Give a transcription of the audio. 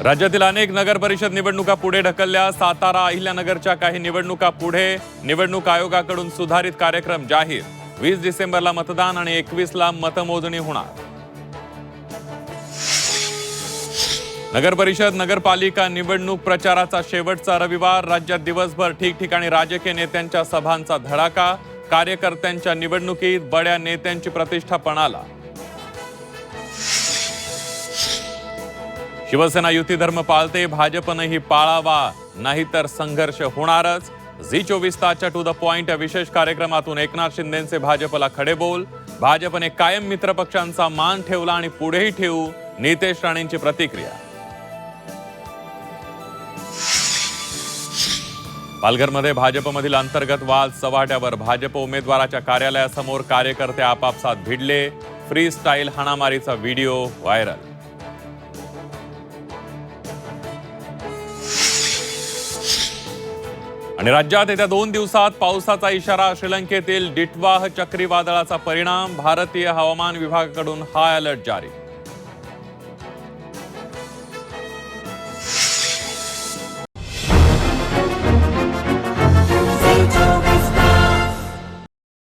राज्यातील अनेक नगर परिषद निवडणुका पुढे ढकलल्या। सातारा अहिल्यानगरच्या काही निवडणुका पुढे। निवडणूक आयोगाकडून सुधारित कार्यक्रम जाहीर। 20 डिसेंबरला मतदान आणि 21ला मतमोजणी होणार। नगर परिषद नगरपालिका निवडणूक प्रचाराचा शेवटचा रविवार। राज्यात दिवसभर ठिकठिकाणी राजकीय नेत्यांच्या सभांचा धडाका। कार्यकर्त्यांच्या निवडणुकीत बड्या नेत्यांची प्रतिष्ठा पणाला। शिवसेना युती धर्म पाळते, भाजपनेही पाळावा, नाहीतर संघर्ष होणारच। झी 24 तासच्या टू द पॉइंट या विशेष कार्यक्रमातून एकनाथ शिंदेंचे भाजपला खडे बोल। भाजपने कायम मित्रपक्षांचा मान ठेवला आणि पुढेही ठेवू, नितेश राणेंची प्रतिक्रिया। पालघरमध्ये भाजपमधील अंतर्गत वाद चव्हाट्यावर। भाजप उमेदवाराच्या कार्यालयासमोर कार्यकर्ते आपापसात भिडले। फ्री स्टाईल हाणामारीचा व्हिडिओ व्हायरल। आणि राज्यात येत्या 2 दिवसात पावसाचा इशारा। श्रीलंकेतील डिटवाह चक्रीवादळाचा परिणाम। भारतीय हवामान विभागाकडून हाय अलर्ट जारी।